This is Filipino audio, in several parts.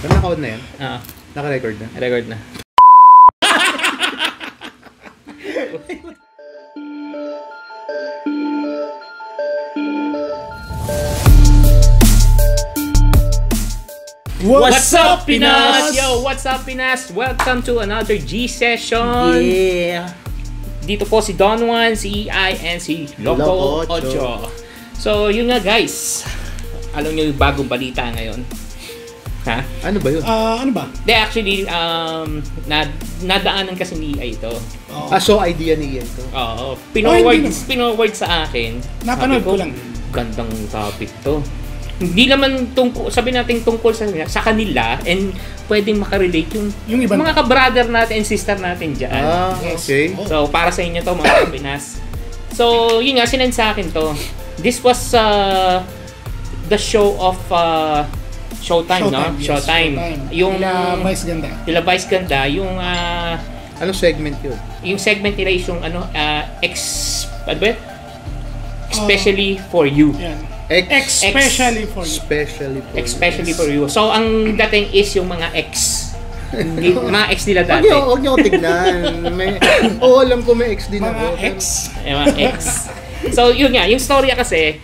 Pero naka-on na yan? Naka-record na? Record na. What's up, Pinas? Yo, what's up, Pinas? Welcome to another G session. Yeah. Dito po si Don Juan, si EI, and si Loco Ocho. So, yun nga guys. Alam nyo yung bagong balita ngayon. Ha? Ano ba yun? Ano ba? They actually, nadaanan kasi ni EI ito. So idea ni EI ito. Oo. Pinorward sa akin. Napanood ko lang. Gandang topic to. Hindi naman tungkol, sabi natin tungkol sa kanila and pwedeng makarelate yung mga ka-brother natin and sister natin dyan. Okay. So, para sa inyo to mga Pinas. So, yun nga, sinend sa akin to. This was the show of Showtime, no? Yes, Showtime. Yung Vice Ganda. Tila Vice Ganda, yung Anong segment yun? yung segment nila is yung especially for you. Yan. Especially For you. So, ang dating is yung mga ex. Mga ex nila dati. Huwag niyo tignan. Alam ko may ex din ako. Mga ex. So, yun nga. Yung storya kasi,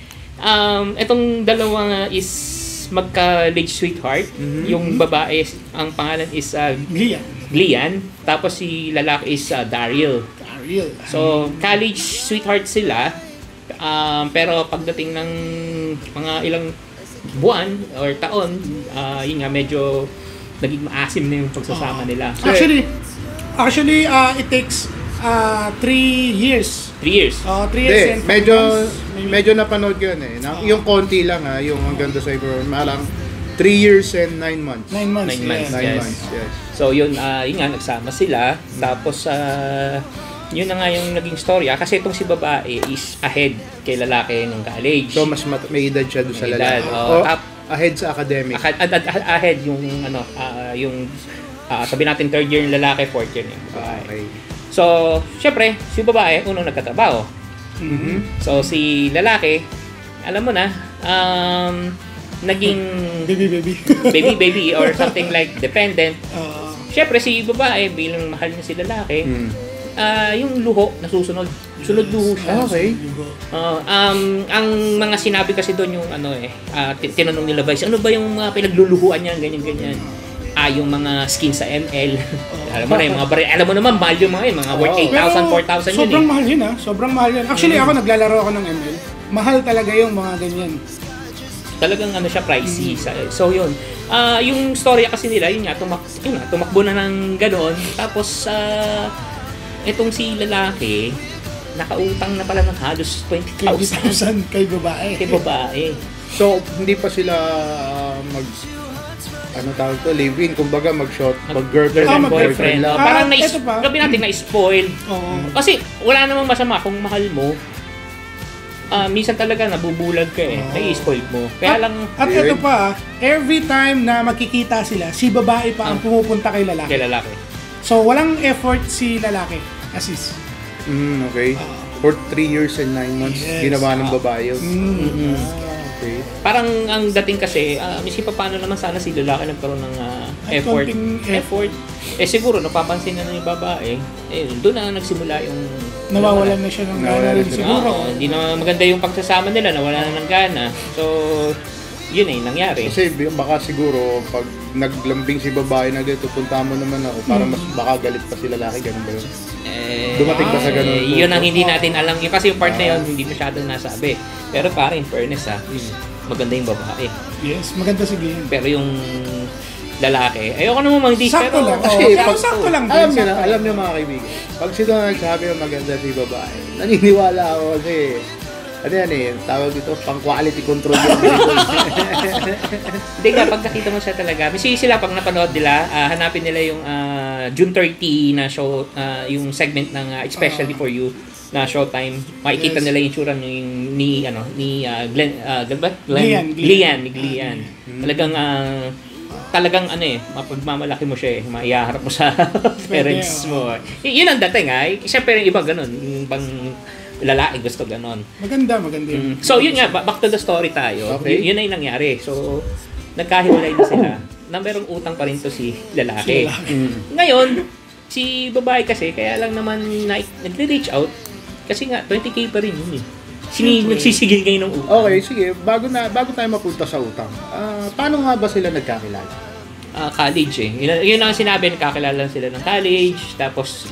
itong dalawa is magka-late sweetheart. Yung babae, ang pangalan is Glian. Tapos si lalaki is Daryl. So, college sweetheart sila. Pero pagdating ng mga ilang buwan or taon, yun nga, medyo naging maasim na yung pagsasama nila. Actually, it takes 3 years. 3 years. 3 years and 5 months. Medyo napanood ko yun eh. Yung konti lang yung hanggang sa siguro, malang 3 years and 9 months. 9 months. 9 months, yes. So yun nga, nagsama sila. Tapos, yun na nga yung naging storya kasi itong si babae is ahead kay lalaki ng college. So mas may edad siya doon sa lalaki. Ahead sa academic. Ahead yung sabi natin third year yung lalaki, fourth year yung babae. Okay. So, syempre, si babae unang nagkatrabaho. So si lalaki, alam mo na, naging baby or something like dependent. Syempre si babae bilang mahal niya si lalaki. Yung luho nasusunod. Sunod luho siya. Okay. Ang mga sinabi kasi doon yung tinanong nila Vice, ano ba yung mga pinagluluhuan niya, ganyan. Yung mga skin sa ML. Alam mo na yung mga alam mo naman mahal yung mga yun, mga worth 8,000, 4,000 yun. Sobrang mahal yun Sobrang mahal yun. Actually ako naglalaro ako ng ML. Mahal talaga yung mga ganyan. Talagang siya pricey. So yun. Yung storya kasi nila, yun nga, tumakbo na ng ganoon. Tapos itong si lalaki, nakautang na pala ng halos 20,000 kay babae. So, hindi pa sila live-in, kumbaga mag-girlfriend, boyfriend. lang. Parang sabi natin na-spoiled. Kasi wala namang masama kung mahal mo. Minsan talaga nabubulag ka nai-spoil mo. Kaya At ito pa, every time na makikita sila, si babae pa ang pumupunta kay lalaki. So, walang effort si lalaki. Assist. Okay. For 3 years and 9 months, ginawa ng babae yun. Okay. Parang ang dating kasi, miskin pa paano naman sana si lalaki nagkaroon ng effort. Siguro, napapansin na ng babae, doon na nagsimula yung nawawalan na siya ng gana rin siguro. Hindi na maganda yung pagsasama nila, nawala na ng gana. So, yun nangyari. Kasi baka siguro pag naglambing si babae na dito, punta mo naman ako para mas baka galit pa si lalaki, ganun ba yun? Dumating ba sa ganun? Yun ang hindi natin alam. Kasi yung part na yun, hindi masyadong nasabi. Pero parang in fairness maganda yung babae. Yes, maganda sige. Pero yung lalaki, ayoko naman mag-dis. Sakto lang. Sakto lang. Alam niyo mga kaibigan, pag sila nagsabi na maganda si babae, naniniwala ako kasi tawag dito, pang quality control yung Hindi nga, pag nakita mo siya talaga, sila pag napanood nila, hanapin nila yung June 30 na show, yung segment ng Especially for You na Showtime. Makikita nila yung tsura ni Glian. Talagang mapagmamalaki mo siya maiharap mo sa parents mo. Yun ang dating Siyempre yung iba ganun, yung bang lalaki gusto ganon. Maganda yun. So yun nga, back to the story tayo. Okay. Yun ay nangyari. So nagkahiwalay na sila. na merong utang pa rin to si lalaki. Ngayon, si babae kasi, kaya lang naman nagre-reach out, kasi nga, 20K pa rin yun eh. Nagsisigil ngayon ng utang. Okay, sige. Bago tayo mapunta sa utang, paano nga ba sila nagkakilala? College eh. Yun ang sinabi, nagkakilala sila ng college, tapos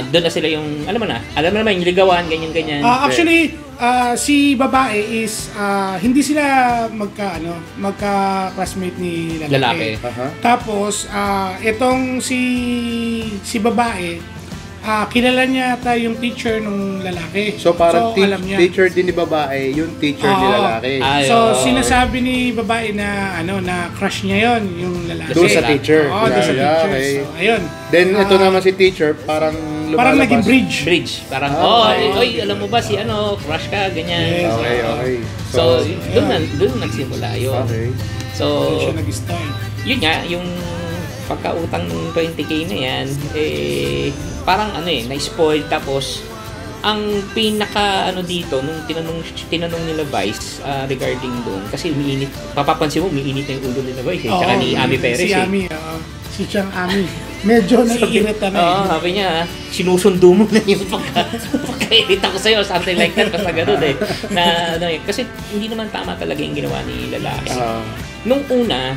doon na sila yung, alam mo naman, yung ligawan, ganyan-ganyan. Actually, si babae is, hindi sila magka-classmate ni lalaki. Tapos, itong si babae, kilala niya yung teacher ng lalaki. So parang alam niya. Teacher din ni babae, yung teacher ni lalaki. So sinasabi ni babae na na crush niya yon yung lalaki. Doon sa teacher. Doon sa teacher. Okay. So ayun. Then ito naman si teacher, parang lumalabas. Parang naging bridge. Parang oy, alam mo ba si crush ka, ganyan. Yes. Okay. So doon nagsimula yun. Okay. So siya nag-start. Yun nga, yung pagkautang ng 20K na yan, parang na-spoil. Tapos, ang pinaka dito, nung tinanong nila Vice regarding doon, kasi umiinit, papapansin mo, umiinit na yung ulo nila Vice, tsaka ni Ami Perez. Si Ami, si Chang Ami. Medyo naiirita na yun. Sabi niya, sinusundo mo na yung pagkairita ko sa'yo, something like that, basta gano'n kasi hindi naman tama talaga yung ginawa ni lalaki. Nung una,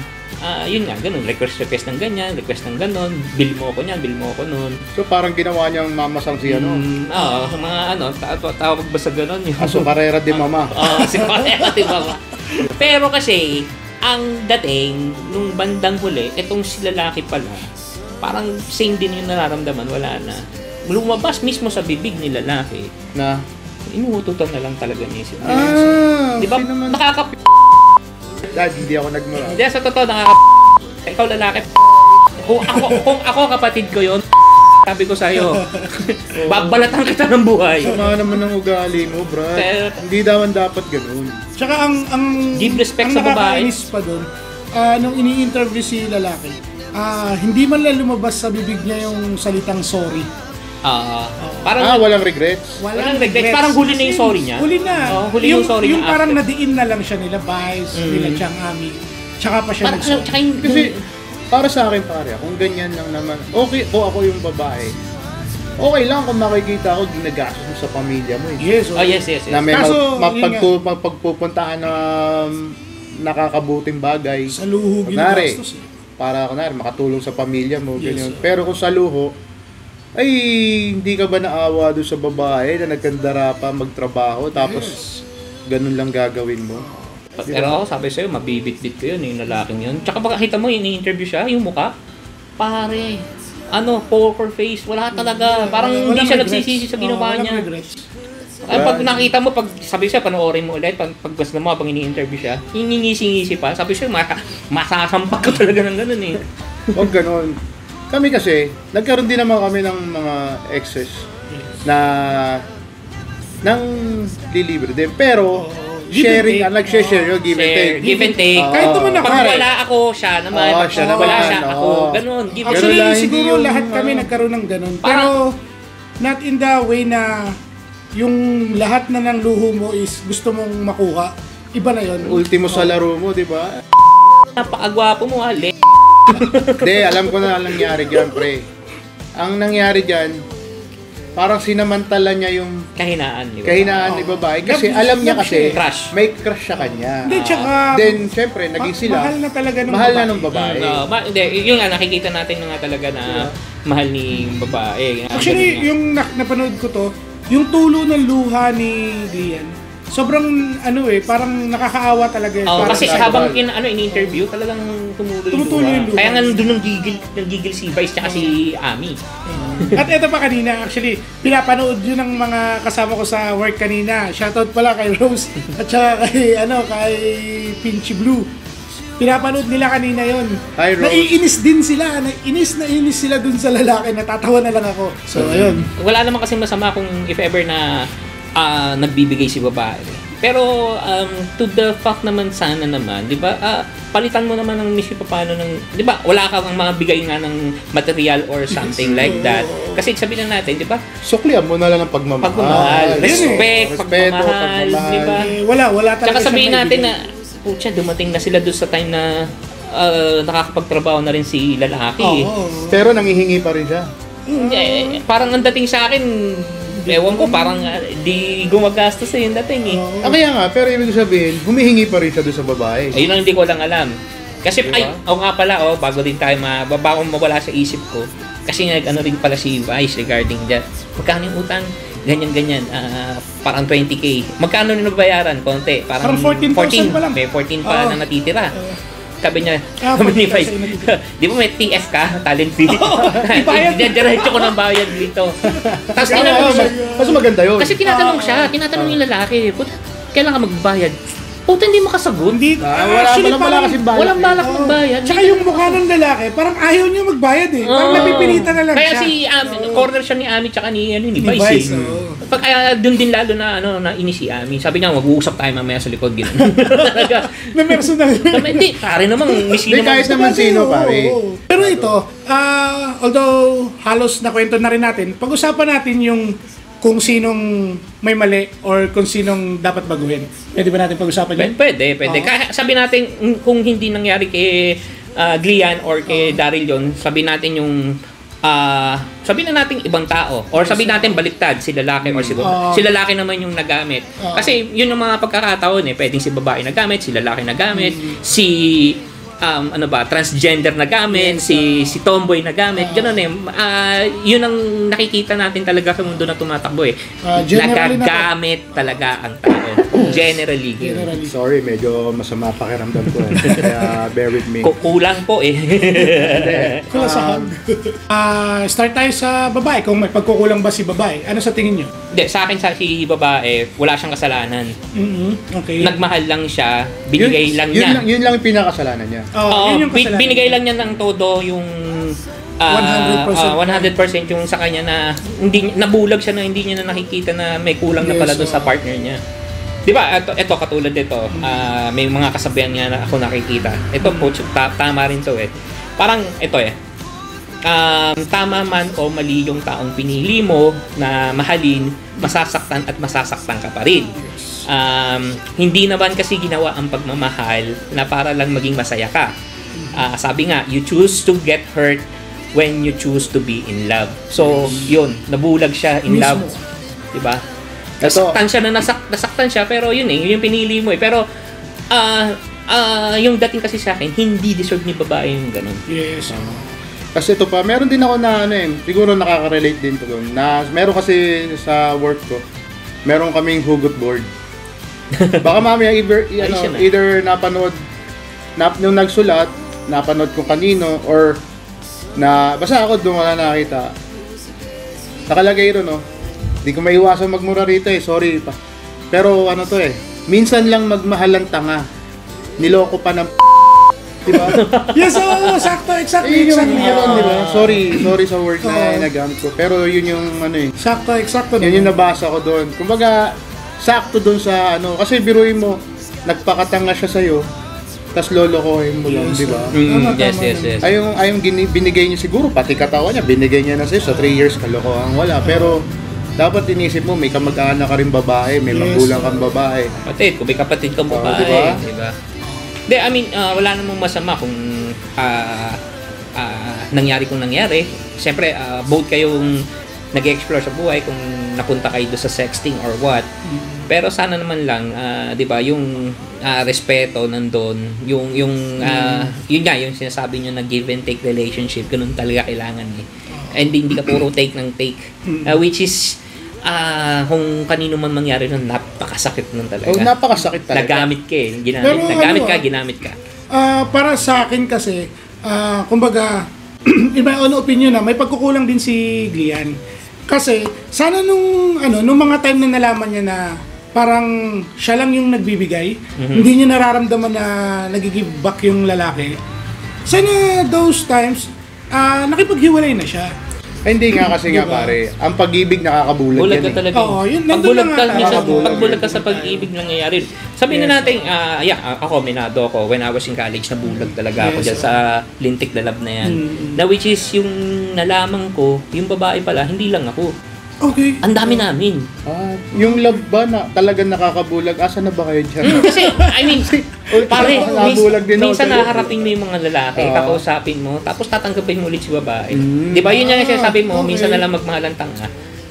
yun nga, ganun, request ng ganyan, request ng ganon, bill mo ako niyan, bill mo ako nun. So parang ginawa niyang mamasang si mga tawag ba sa ganon? Azucarera de mama. Azucarera de mama. Pero kasi, ang dating, nung bandang huli, itong si lalaki pala, parang same din yung nararamdaman, wala na. Lumabas mismo sa bibig ni lalaki na inuututan na lang talaga niya si Di ba? Dad, hindi ako nagmura. Hindi, sa totoo, ikaw lalaki. Kung ako kapatid ko yon, sabi ko sa'yo, babalatan kita ng buhay. Sama naman ng ugali mo, brad. Hindi dapat ganun. Tsaka ang give respect sa babae. Ang nakakainis pa doon, nung ini-interview si lalaki, hindi man lang lumabas sa bibig niya yung salitang sorry. Parang walang regrets. Walang regrets. Parang huli na yung sorry niya. Huli na. Huli yung sorry yung niya. Parang nadiin na lang siya nila Vice, nila Chang Ami. Tsaka pa siya nag-sorry. Kasi para sa akin pare, kung ganyan lang naman, okay, ako yung babae. Okay lang kung makikita ako ginagastos mo sa pamilya mo. Yes. Na may mapagpupuntahan na nakakabuting bagay. Sa luho ginagastos. Para makatulong sa pamilya mo, ganyan. Pero kung sa luho, ay hindi ka ba naawa doon sa babae na nagkandara pa magtrabaho tapos ganun lang gagawin mo? Pero ako sabi sa'yo, mabibit-bit ko yun, yung lalaking yun. Tsaka baka kita mo, ini-interview siya, yung mukha, pare, poker face, wala talaga. Parang hindi siya nagsisisi sa ginawa niya. Ay, pag nakita mo, pag sabi siya, panoorin mo ulit, pag gusto mo, pag ini-interview siya, ngingisi-ngisi pa, sabi siya, masasampak ko talaga ng ganun eh. Huwag ganun. Kami kasi, nagkaroon din naman kami ng mga exes na nang lilibre din. Pero, sharing, nag-share yung give and take. Give and take. Kahit naman ako. Pag wala ako, siya naman. Pag wala siya, ako. Ganun. Actually, siguro lahat kami nagkaroon ng ganun. Pero, not in the way na yung lahat na ng luho mo is gusto mong makuha. Iba na yun. Ultimo sa laro mo, di ba? Napakagwapo mo, Ale. Hindi, alam ko na nangyari dyan, pre. Ang nangyari dyan, parang sinamantala niya yung kahinaan ni babae. Kasi alam niya kasi, crush. may crush sa kanya. Hindi, tsaka, then, syempre, naging sila. Mahal na talaga ng mahal babae. na ng babae. Hindi, yun nga, nakikita natin na nga talaga na mahal ni babae. Actually, yung napanood ko to, yung tulo ng luha ni Glian, sobrang parang nakakaawa talaga. Kasi habang in-interview, talagang tumutuloy yung luha. Kaya nga doon nagigil si Vice tsaka si Ami. At ito pa kanina, actually, pinapanood yun ng mga kasama ko sa work kanina. Shoutout pala kay Rose at saka kay Pinchy Blue. Pinapanood nila kanina yon. Hi, Rose. Naiinis din sila. Naiinis sila dun sa lalaki. Natatawa na lang ako. So, ayun. Wala naman kasi masama kung if ever na nagbibigay si babae. Pero to the fact naman sana naman, 'di ba? Palitan mo naman ng misyo paano ng, 'di ba? Wala kang mga bigay nga ng material or something like that. Kasi sabihin na natin, 'di ba? Suklian mo na lang ang pagmamahal. Respect, pagmamahal, 'di ba? Wala talaga. Tsaka sabihin natin na pucha, dumating na sila doon sa time na nakakapagtrabaho na rin si lalaki. Pero nangihingi pa rin siya. Parang ang dating sa akin, ewan ko, parang di gumagastos yung dating eh. Kaya nga, pero ibig sabihin, humihingi pa rin siya doon sa babae. Ayun ang hindi ko lang alam. Kasi, Diba? nga pala, bago din tayo bago mawala sa isip ko, kasi ano rin pala si Vice regarding that. Magkano yung utang? Ganyan-ganyan. Parang 20K. Magkano na nabayaran? Konti. Parang 14,000 pa lang. May 14 pa na natitira. Sabi niya, ni Vice, di ba may TF ka? Talent fee? Diretso ko ng bayad dito. Tapos Mas maganda yun. kasi tinatanong yung lalaki, puta, kailan ka magbayad? Puta, hindi makasagot. Wala kasi balak. Walang balak magbayad. Tsaka yung mukha ng lalaki, parang ayaw niya magbayad eh. Parang napipilitan na lang Kaya siya. corner siya ni Ami tsaka ni Vice, Vice. Pag doon din lalo na inis si Ami. Sabi niya, mag-uusap tayo mamaya sa likod gano'n. May personal. Hindi, pare naman, Hindi, kahit naman sino, pare. Pero ito, although halos nakwento na rin natin, pag-usapan natin yung kung sinong may mali or kung sinong dapat baguhin. Pwede ba natin pag-usapan yan? Pwede. Kaya sabi natin, kung hindi nangyari kay Glian or kay Daryl yun, sabi natin yung sabi na natin ibang tao or sabi natin baliktad si lalaki or si babae. Si lalaki naman yung nagamit. Kasi yun yung mga pagkakataon pwedeng si babae nagamit, si lalaki nagamit, si transgender na gamit, si tomboy na gamit, gano'n yun ang nakikita natin talaga sa mundo na tumatakbo nagagamit talaga ang tao. Generally. Sorry, medyo masama pakiramdam ko kaya bear with me. Kulang po Kulasahan. Start tayo sa babae. Kung may pagkukulang ba si babae, ano sa tingin nyo? Hindi, sa akin si babae, wala siyang kasalanan. Okay. Nagmahal lang siya, binigay lang niya. Yun lang yung pinakasalanan niya. Yun yung kasalanan. Binigay lang niya ng todo yung 100% yung sa kanya na hindi nabulag siya na hindi niya na nakikita na may kulang na pala doon sa partner niya. 'Di ba? Ito katulad nito, may mga kasabihan niya na ako nakikita. Ito po tama rin 'to Parang ito tama man o mali yung taong pinili mo na mahalin, masasaktan at masasaktan ka pa rin. Hindi naman kasi ginawa ang pagmamahal na para lang maging masaya ka. Sabi nga, you choose to get hurt when you choose to be in love. So, yun, nabulag siya in love. Diba? Nasaktan siya nasaktan siya, pero yun yun yung pinili mo Pero, yung dating kasi sa akin, hindi deserve ni babae yung ganun. Yes. Kasi ito pa, meron din ako na siguro nakaka-relate din to doon. Na meron kasi sa work ko, meron kaming hugot board. Baka mamaya either napanood nung nagsulat, napanood ko kanino or basta ako doon wala nakita. Nakalagay ron Hindi ko maiwasan magmura rito sorry pa. Pero minsan lang magmahal ang tanga. Niloko pa ng diba? Yes, sakto, exactly. Yun, diba? Sorry sa word na nagamit ko. Pero yun yung Sakto. Yun yung nabasa ko doon. Kumbaga, sakto doon sa kasi biruin mo, nagpakatanga siya sa'yo, tas lolokohin mo lang, di ba? Yes. Ayong binigay niya siguro, pati katawan niya, binigay niya na sa'yo, sa 3 years, kalokohan wala. Pero, dapat inisip mo, may kamag-anak ka rin babae, may magulang kang babae. Kapatid, kung may kapatid kang babae, diba? Wala namang masama kung nangyari kung nangyari. Siyempre, both kayong nag-explore sa buhay kung napunta kayo doon sa sexting or what. Pero sana naman lang, 'di ba, yung respeto nandoon, yung yun nga yung sinasabi niyo na give and take relationship, ganun talaga kailangan And hindi ka puro take ng take, which is kung kanino man mangyari nun, napakasakit nun talaga. Napakasakit talaga. Nagamit ka ginamit ka. Para sa akin kasi, kumbaga, in my own opinion may pagkukulang din si Glian. Kasi, sana nung mga time na nalaman niya na parang siya lang yung nagbibigay, hindi niya nararamdaman na nag-give back yung lalaki. Sana those times, nakipaghiwalay na siya. Hindi nga kasi nga pare, ang pag-ibig nakakabulag Bulag ka talaga. Pagbulag ka sa pag-ibig nangyayari. Sabihin na natin, ako, minado ako. When I was in college, nabulag talaga ako dyan sa lintik na love na yan. Na which is, yung nalaman ko, yung babae pala, hindi lang ako. Okay. Ang dami namin. Yung love ba na talagang nakakabulag? Asa na ba kayo dyan? Kasi, Pare, nabulag din ako minsan sa'yo. naharapin mo yung mga lalaki, kakausapin mo, tapos tatanggapin mo ulit si babae. Di ba yun yung sinasabi mo, okay. minsan na lang magmahalang tanga.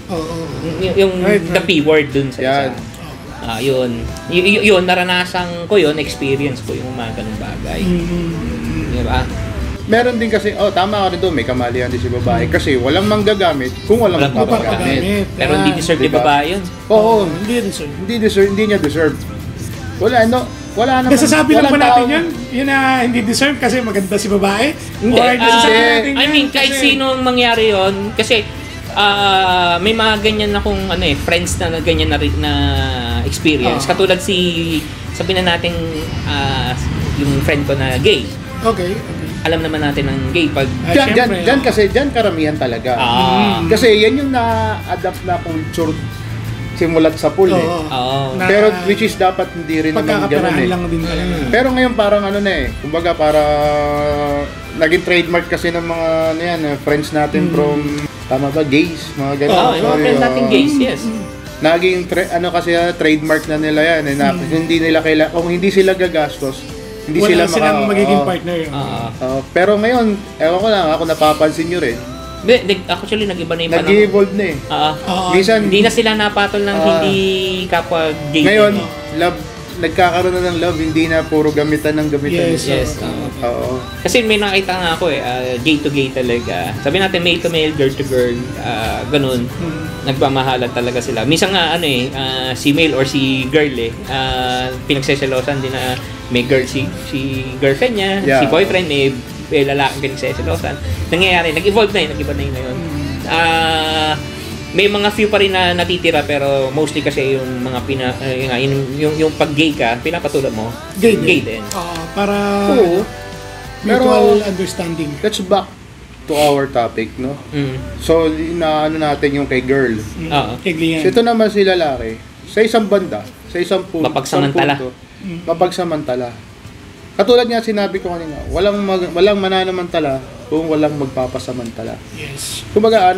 Oo. Yung Right, the P word dun sa Yan. isa. Yun. Yun, naranasan ko yun, experience ko yung mga ganung bagay. Di ba? Meron din kasi, tama ka rin doon, may kamalian din si babae. Kasi walang manggagamit kung walang Walang magpapagamit. Pero hindi deserve ni Diba? babae yun. Oo, Hindi hindi niya deserve. Wala naman. Nasasabi lang ba walang natin tao- yun? Yun na hindi deserve kasi maganda si babae? Hindi. Or nasasabi natin I yun mean, kahit kasi- sinong mangyari yon kasi may mga ganyan akong friends na ganyan na rin na experience. Katulad sabihin na natin yung friend ko na gay. Okay. Alam naman natin ng gay pag Diyan karamihan talaga. Kasi yan yung na-adapt na culture simulat sa pool eh. Oo. Na- Pero which is dapat hindi rin naman ganun Pagkakaperahan eh. lang din talaga. Pero ngayon parang kumbaga para naging trademark kasi ng mga friends natin from tama ba gays, mga ganun. Yung mga friends natin gays, yes. Naging trademark na nila yan eh, na hindi nila kung hindi sila gagastos, hindi Wala sila silang magiging oo. partner. Pero ngayon, ewan ko lang, ako napapansin nyo rin, Actually, nag-iba na yung panahon. nag-evolve na eh. Minsan, Hindi na sila napatol ng hindi kapwa gay. ngayon, nagkakaroon na ng love, hindi na puro gamitan ng gamitan. Yes. Oo. Kasi may nakita nga ako gay to gay talaga. Sabi natin male to male, girl to girl, ganun. Nagmamahalan talaga sila. Minsan nga si male or si girl pinagseselosan din na may girl si girlfriend niya, Yeah. si boyfriend may lalaking pinagseselosan. Nangyayari, nag-evolve na yun, nag-iba na yun ngayon. May mga few pa rin na natitira pero mostly kasi yung mga yung pag gay ka, pinapatulad mo. Gay din. Para Oo. mutual understanding. Let's back to our topic, no? So, natin yung kay girl. Kaiglihan. So, ito naman si lalaki, sa isang banda, sa isang punto. Mapagsamantala. Mapagsamantala. Katulad nga sinabi ko kanina, walang mananamantala kung walang magpapasamantala. Yes. Kumbaga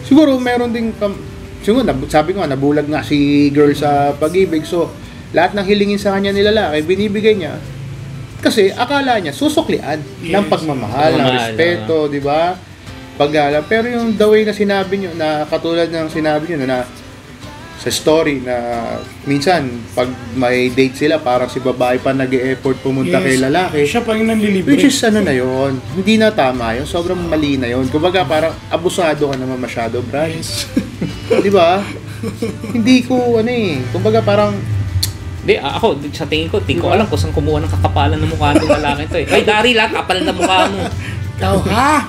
siguro meron ding siguro sabi ko nga nabulag nga si girl sa pag-ibig. So lahat ng hilingin sa kanya ni lalaki binibigay niya kasi akala niya susuklian ng pagmamahal, ng respeto, di ba? Paggalang. Pero yung the way na sinabi niyo na katulad ng sinabi niyo na sa story na minsan pag may date sila parang si babae pa nag-e-effort pumunta kay lalaki. Siya pa yung nanlilibre. Which is na yun. Hindi na tama yun. Sobrang mali na yun. Kumbaga parang abusado ka naman masyado, Brad. Yes. Di ba? Hindi ko kumbaga parang Ako, sa tingin ko, di ko alam kung saan kumuha ng kakapalan ng mukha ng lalaki to eh. Ay, Dari lang, kapal na mukha mo. Ikaw ha?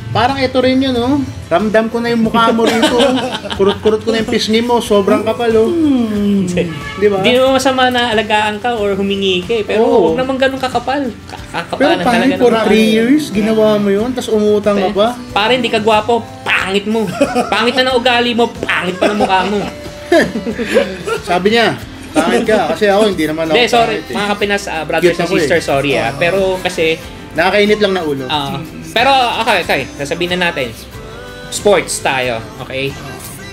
parang ito rin yun, no? Ramdam ko na yung mukha mo rito. Kurot-kurot ko na yung pisngi mo. Sobrang kapal, oh. Di ba? Hindi naman masama na alagaan ka or humingi ka eh. Pero huwag naman ganun kakapal. Pero Kakapalan parang talaga. for 3 years, ginawa mo yun, tapos umutang ka pa. Pare, hindi ka gwapo, pangit mo. Pangit na ng ugali mo, pangit pa ng mukha mo. Sabi niya, pangit ka. Kasi ako, hindi naman ako Hindi, sorry. pangit, eh. Mga kapinas, brothers Cute and ako, sisters, sorry Pero kasi, Nakakainit lang na ulo. pero okay, sasabihin na natin, sports tayo, okay?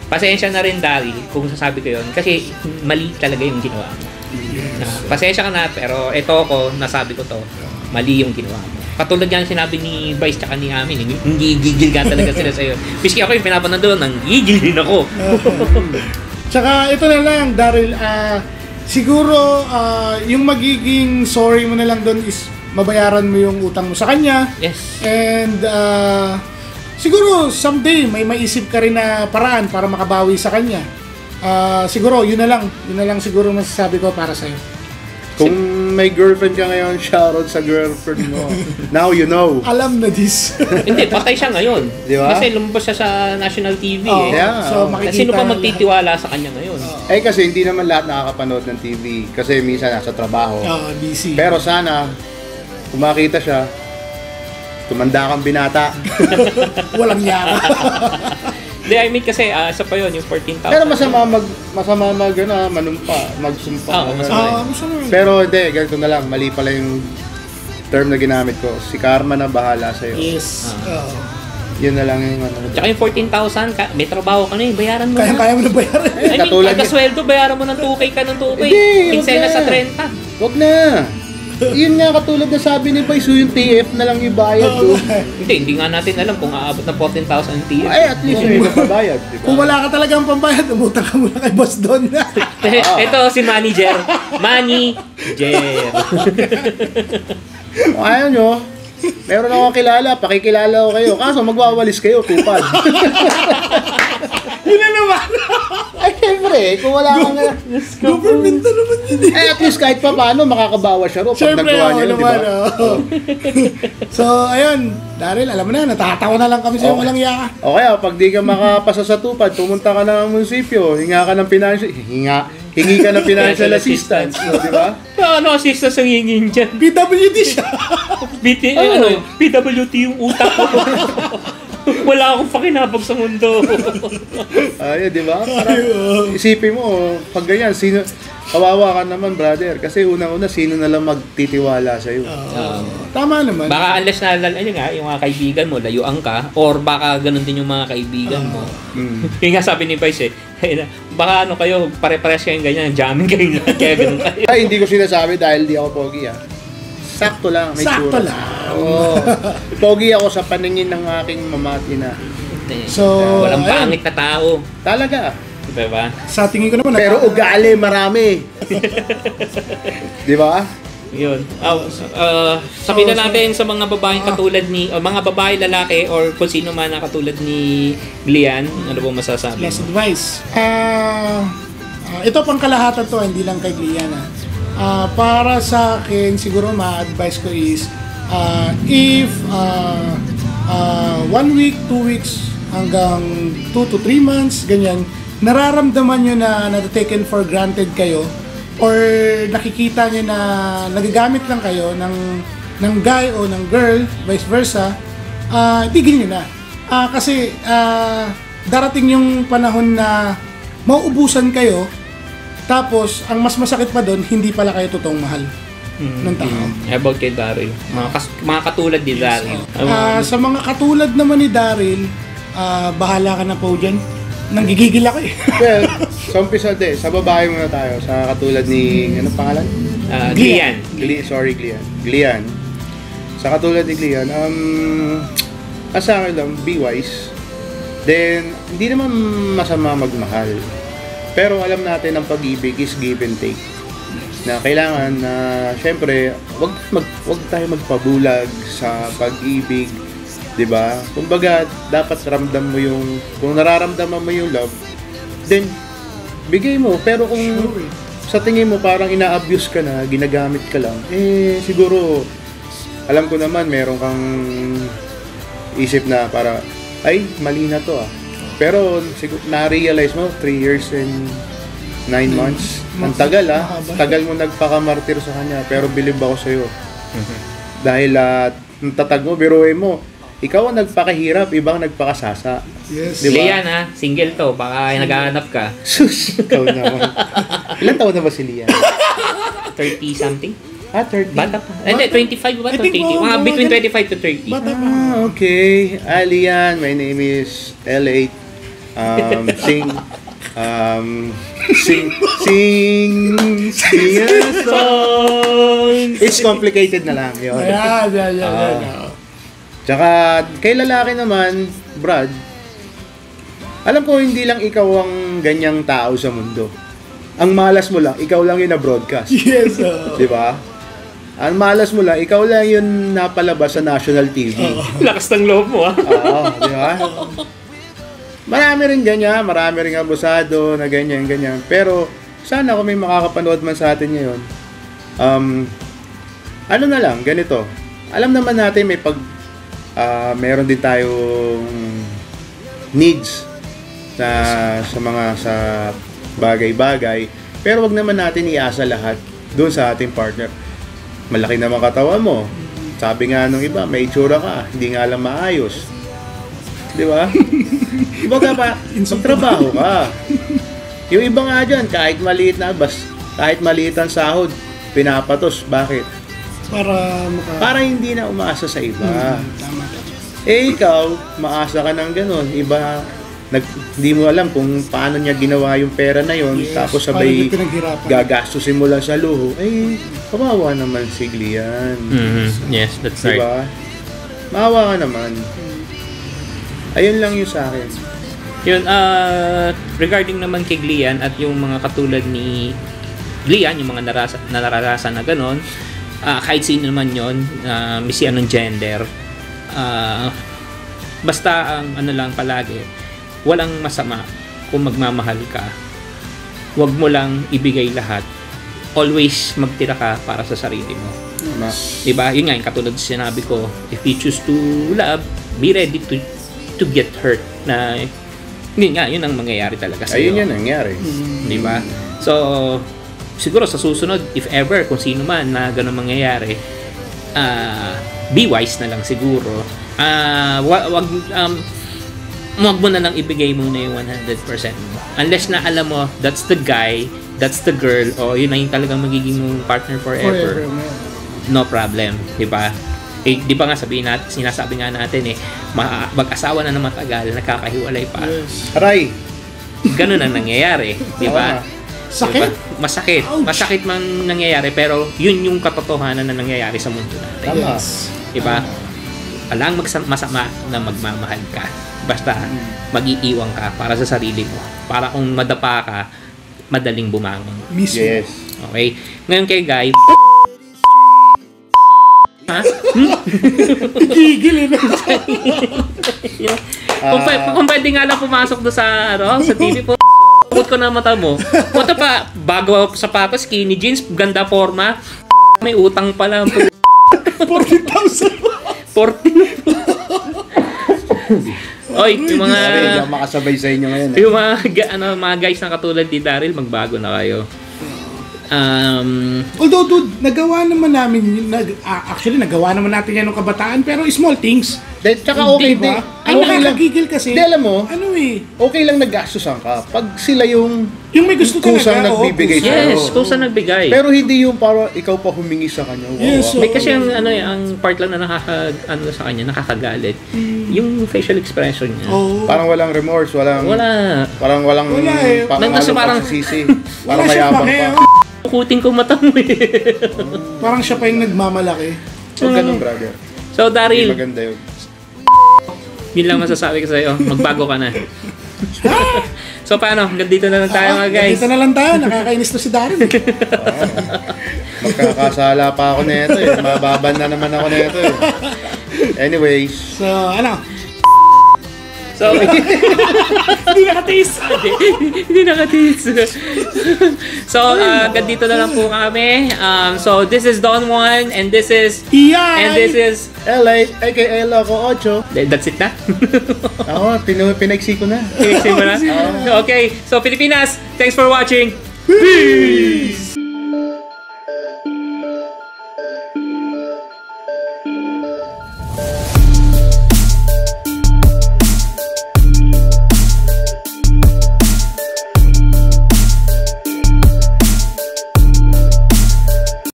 Pasensya na rin, Dari, kung sasabi ko yun. Kasi mali talaga yung ginawa mo. Pasensya ka na, pero ito ko, nasabi ko to, mali yung ginawa mo. Katulad yan sinabi ni Bryce tsaka ni Amin, gigigil ka talaga sila sa'yo. Piski ako yung pinapanood doon, nang gigil din ako. Tsaka ito na lang, Daryl, siguro yung magiging sorry mo na lang doon is mabayaran mo yung utang mo sa kanya. Yes. And siguro someday may maisip ka rin na paraan para makabawi sa kanya. Siguro yun na lang siguro masasabi ko para sa'yo. Kung may girlfriend ka ngayon, shoutout sa girlfriend mo. Now you know. Alam na this. Hindi, patay siya ngayon. Di ba? Kasi lumabas siya sa national TV Oh, Yeah. so makikita Sino pa na magtitiwala sa kanya ngayon? Eh kasi hindi naman lahat nakakapanood ng TV. Kasi minsan nasa trabaho. busy. Pero sana, kung makita siya, tumanda kang binata. Walang yara. Hindi, I mean kasi, isa pa yun, yung 14,000. Pero masama manumpa, magsumpa. Oo, masama. Pero hindi, ganito na lang. Mali pala yung term na ginamit ko. Si karma na bahala sa'yo. Yes. Yun na lang yung ano. Tsaka yung 14,000, may trabaho ka na bayaran mo Kaya mo na bayaran. I mean, katulad kada sweldo, bayaran mo ng 2K ka ng 2K. Hindi, Kinsena wag sa na. 30. Wag na. Yun nga katulad na sabi ni Vice, yung TF na lang ibayad doon. Hindi nga natin alam kung aabot na 14,000 ang TF. Ay, at least yung ibabayad, di ba? Kung wala ka talagang pambayad, umutang ka muna kay Boss Don. Ito si Manager. Manager. Kung ayaw nyo, meron akong kilala, pakikilala ko kayo. Kaso magwawalis kayo, tupad. Yun na naman. Ay, syempre, kung wala kang... Government na naman yun. At least kahit pa paano, makakabawa siya ro pag Siyempre, nagawa niya yun, di ba? So, ayun. Daryl, alam mo na, natatawa na lang kami sa'yo, walang yaka. O kaya, pag di ka makapasa sa tupad, pumunta ka ng munisipyo, hingi ka ng financial assistance, di ba? Ano assistance ang hingin dyan? PWD siya. PWT yung utak ko. Wala akong pakinabag sa mundo. Ayun, di ba? Parang isipin mo, pag ganyan, kawawa ka naman, brother. Kasi unang-una, sino na lang magtitiwala sa'yo? Tama naman. Baka unless na, yung mga kaibigan mo, layuan ka, or baka ganun din yung mga kaibigan mo. Yung nga sabi ni Vice baka kayo, pare-pares kayong ganyan, jamming kayo na, kaya ganun kayo. Ay, hindi ko sinasabi dahil di ako pogi, Sakto lang, may Sakto tsura. lang. Oo. Pogi ako sa paningin ng aking mama at ina. So, walang pangit na tao. Talaga. Diba? Sa tingin ko naman, Pero ugali marami. Di ba? Yun. Sabihin na natin sa mga babaeng katulad ni, mga babae, lalaki, or kung sino man na katulad ni Glian, ano ba masasabi? last advice. Ito pang kalahatan to, hindi lang kay Gliana. Para sa akin, siguro ma-advise ko is if 1 week, 2 weeks, hanggang 2 to 3 months, ganyan, nararamdaman nyo na na-taken for granted kayo or nakikita nyo na nagagamit lang kayo ng guy o ng girl, vice versa, tigil nyo na. Kasi darating yung panahon na mauubusan kayo. Tapos, ang mas masakit pa doon, hindi pala kayo totoong mahal ng tao. About kay Daryl. Mga katulad ni Daryl. Sa mga katulad naman ni Daryl, bahala ka na po dyan. Nanggigigil ako eh. Well, sa umpisa sa babae muna tayo. Sa katulad ni, anong pangalan? Glian. Glian. Sa katulad ni Glian, sa akin lang, be wise. Then, hindi naman masama magmahal. Pero alam natin ang pag-ibig is give and take. Na kailangan na syempre wag tayo magpabulag sa pag-ibig, 'di ba? Kumbaga dapat ramdam mo yung kung nararamdaman mo yung love, then bigay mo. Pero kung sa tingin mo parang ina-abuse ka na, ginagamit ka lang, siguro alam ko naman meron kang isip na para ay mali na to Pero siguro na-realize mo 3 years and 9 months. Ang tagal tagal mo nagpakamartir sa kanya, pero believe ako sa iyo. Dahil tatag mo, biruin mo. Ikaw ang nagpakahirap, ibang nagpakasasa. Yes. Diba? Lian single to, baka naghahanap ka. Sus, ikaw naman. Ilan taon na ba si Lian? 30 something? 30. Bata pa. Hindi, 25 ba? I think 30. Mga between 25 to 30. Bata pa. Okay. Lian, my name is L8. Sing a song. It's complicated na lang. Yun. Yan. Tsaka, kay lalaki naman, Brad, alam ko hindi lang ikaw ang ganyang tao sa mundo. Ang malas mo lang, ikaw lang yung na-broadcast. Yes. Di ba? Ang malas mo lang, ikaw lang yung napalabas sa national TV. Lakas ng loob mo Oo, di ba? Marami rin ganyan, marami rin abusado na ganyan. Pero sana kung may makakapanood man sa atin ngayon, ano na lang, ganito. Alam naman natin may meron din tayong needs sa bagay-bagay. Pero wag naman natin iasa lahat doon sa ating partner. Malaki naman katawan mo. Sabi nga nung iba, may itsura ka, hindi nga lang maayos. Di ba? Baga pa, magtrabaho ka. Yung iba nga dyan, kahit maliit ang sahod, pinapatos. Bakit? Para Para hindi na umaasa sa iba. Tama. Ikaw, maasa ka ng ganun. Iba, hindi mo alam kung paano niya ginawa yung pera na yon. Yes, Tapos paano sabay niya pinaghirapan. gagastusin mo lang sa luho. Kawawa naman si Glian. Yes, that's right. Diba? Maawa ka naman. Ayun lang yung sa akin. Yun, regarding naman kay Glian at yung mga katulad ni Glian, yung mga nararasan na ganon, kahit sino naman yun, misi anong gender, basta ang ano lang palagi, walang masama kung magmamahal ka. Huwag mo lang ibigay lahat. Always magtira ka para sa sarili mo. Diba? Yun nga, yung katulad sinabi ko, if you choose to love, be ready to get hurt. Na yun ang mangyayari talaga sa iyo. Ayun yan nangyari. Diba? So, siguro sa susunod, if ever, kung sino man na gano'n mangyayari, be wise na lang siguro. Wag mo na lang ibigay muna yung 100% mo. Unless na alam mo, that's the guy, that's the girl, o yun na yung talagang magiging mong partner forever. No problem. Diba? Di ba nga sinasabi nga natin mag-asawa na matagal, nakakahiwalay pa. Yes. Aray! Ganun ang nangyayari. Di ba? Sakit? Diba? Masakit. Ouch. Masakit man nangyayari, pero yun yung katotohanan na nangyayari sa mundo natin. Tama. Yes. Diba? Alang masama na magmamahal ka. Basta mag-iiwang ka para sa sarili mo. Para kung madapa ka, madaling bumangon. Mismo. Yes. Okay? Ngayon kay Guy, ha? Gigil Kung pwede nga lang pumasok doon sa TV po, ko na mata mo. Mata pa, bago sapatos, skinny jeans, ganda forma, may utang pala. 40,000. 40. Oy, yung mga Sorry, hindi makasabay sa inyo ngayon. yung mga guys na katulad ni Daryl, magbago na kayo. Although, dude, nagawa naman namin, actually, nagawa naman natin yan ng kabataan, pero small things. Tsaka okay Di ba? din. Ang nakakagigil kasi, Di, alam mo, okay lang naggastusan ka pag sila yung yung may gusto kusang talaga, nagbibigay kusa. sa'yo. Yes, kung saan nagbigay. Pero hindi yung para ikaw pa humingi sa kanya. Wow, Yes, so- May kasi ang part lang na sa kanya, nakakagalit. Yung facial expression niya. Oo. parang walang remorse, walang parang walang Wala eh. Parang- pagsisisi. Wala Parang siyang mayabang pake. pa. Kukutin ko mata mo Parang siya pa yung nagmamalaki. So, ganun, brother. So, Hindi Daryl, maganda yun. yun lang masasabi ko sa'yo. Magbago ka na. So, paano? Hanggang dito na lang tayo mga guys. Dito na lang tayo. Nakakainis to si Darren. Magkakasala pa ako nito eh. Mababan na naman ako nito eh. Anyways. So, ano? So, Hindi nakatiis. hindi nakatiis. So, hanggang dito na lang po kami. So, this is Don Juan and this is Iyan! and this is LA, aka Loco 8. that's it na. Ako, pinaiksi ko na. Okay, so Pilipinas, thanks for watching. Peace!